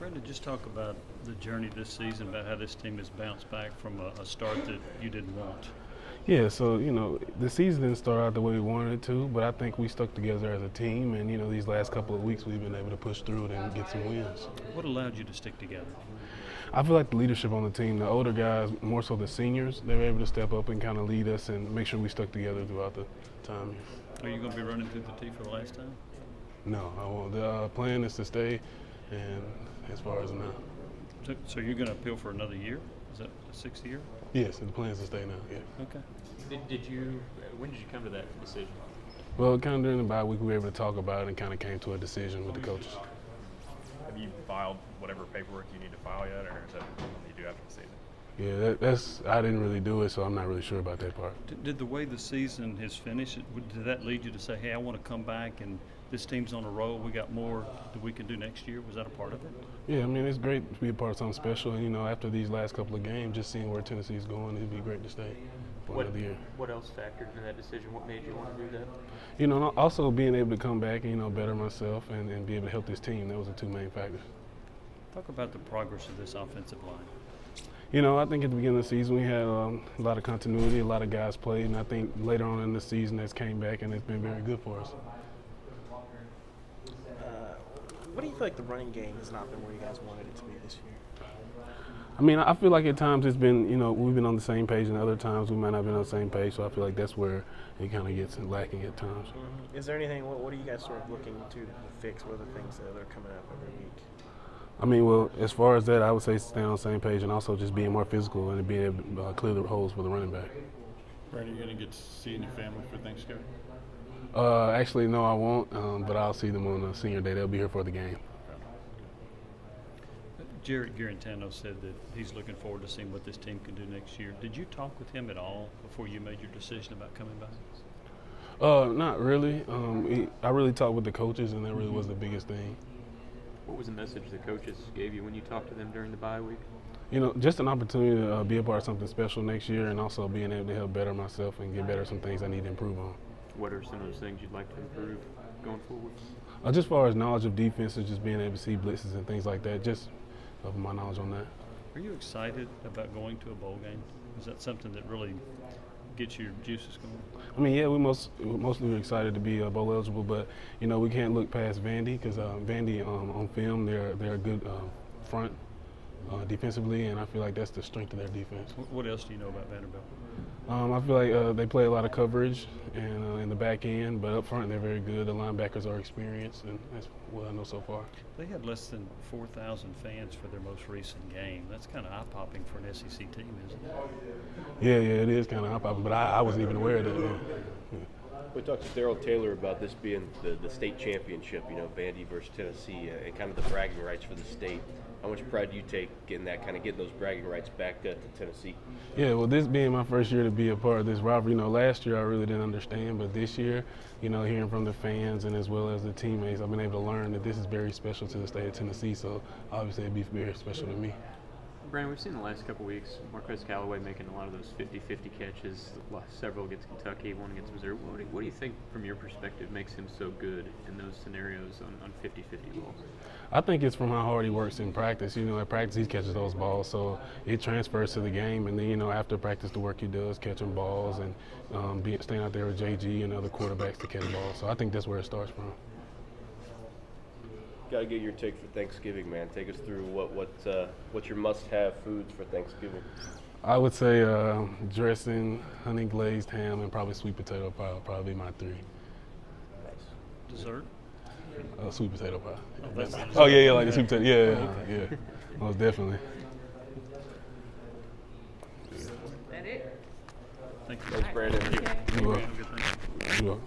Brandon, just talk about the journey this season, about how this team has bounced back from a start that you didn't want. Yeah, so, the season didn't start out the way we wanted it to, but I think we stuck together as a team, and, these last couple of weeks we've been able to push through it and get some wins. What allowed you to stick together? I feel like the leadership on the team, the older guys, more so the seniors, they were able to step up and kind of lead us and make sure we stuck together throughout the time. Are you going to be running through the tee for the last time? No, I won't. The plan is to stay, and as far as now. So you're going to appeal for another year? Is that the sixth year? Yes, the plan is to stay now, yeah. Okay. When did you come to that decision? Well, kind of during the bye week, we were able to talk about it and kind of came to a decision with the coaches. Have you filed whatever paperwork you need to file yet, or is that something you do after the season? Yeah, I didn't really do it, so I'm not really sure about that part. Did the way the season has finished, did that lead you to say, hey, I want to come back and this team's on a roll, we got more that we can do next year? Was that a part of it? Yeah, I mean, it's great to be a part of something special. And, after these last couple of games, just seeing where Tennessee's going, it'd be great to stay for another year. What else factored into that decision? What made you want to do that? And also being able to come back and, better myself and be able to help this team. That was the two main factors. Talk about the progress of this offensive line. I think at the beginning of the season we had a lot of continuity, a lot of guys played, and I think later on in the season that's came back and it's been very good for us. What do you feel like the running game has not been where you guys wanted it to be this year? I mean, I feel like at times it's been, we've been on the same page, and other times we might not have been on the same page, so I feel like that's where it kind of gets lacking at times. Is there anything, what are you guys sort of looking to fix? What are the things that are coming up every week? I mean, well, as far as that, I would say staying on the same page and also just being more physical and being able to clear the holes for the running back. Brandon, you going to get to see your family for Thanksgiving? Actually, no, I won't, but I'll see them on senior day. They'll be here for the game. Jared Garantano said that he's looking forward to seeing what this team can do next year. Did you talk with him at all before you made your decision about coming back? Not really. I really talked with the coaches, and that really was the biggest thing. What was the message the coaches gave you when you talked to them during the bye week? Just an opportunity to be a part of something special next year, and also being able to help better myself and get better at some things I need to improve on. What are some of those things you'd like to improve going forward? Just as far as knowledge of defenses, just being able to see blitzes and things like that, just my knowledge on that. Are you excited about going to a bowl game? Is that something that really gets your juices going? I mean, yeah, we're mostly excited to be bowl eligible, but we can't look past Vandy because Vandy on film they're a good front defensively, and I feel like that's the strength of their defense. What else do you know about Vanderbilt? I feel like they play a lot of coverage and in the back end, but up front they're very good. The linebackers are experienced, and that's what I know so far. They had less than 4,000 fans for their most recent game. That's kind of eye-popping for an SEC team, isn't it? Yeah, it is kind of eye-popping, but I wasn't even aware of that. Yeah. We talked to Darrell Taylor about this being the state championship, Vandy versus Tennessee, and kind of the bragging rights for the state. How much pride do you take in that, kind of getting those bragging rights back to Tennessee? Yeah, well, this being my first year to be a part of this rivalry, last year I really didn't understand, but this year, hearing from the fans and as well as the teammates, I've been able to learn that this is very special to the state of Tennessee, so obviously it'd be very special to me. Brandon, we've seen the last couple weeks Marquez Callaway making a lot of those 50-50 catches, several against Kentucky, one against Missouri. What do you think, from your perspective, makes him so good in those scenarios on 50-50 balls? I think it's from how hard he works in practice. At practice he catches those balls, so it transfers to the game. And then, after practice, the work he does, catching balls and staying out there with JG and other quarterbacks to catch balls. So I think that's where it starts from. Got to get your take for Thanksgiving, man. Take us through what's your must-have foods for Thanksgiving. I would say dressing, honey glazed ham, and probably sweet potato pie would probably be my three. Nice. Dessert? Sweet potato pie. Oh, Yeah, like the sweet potato. Yeah, most definitely. Thank you. Thanks, Brandon. You're welcome.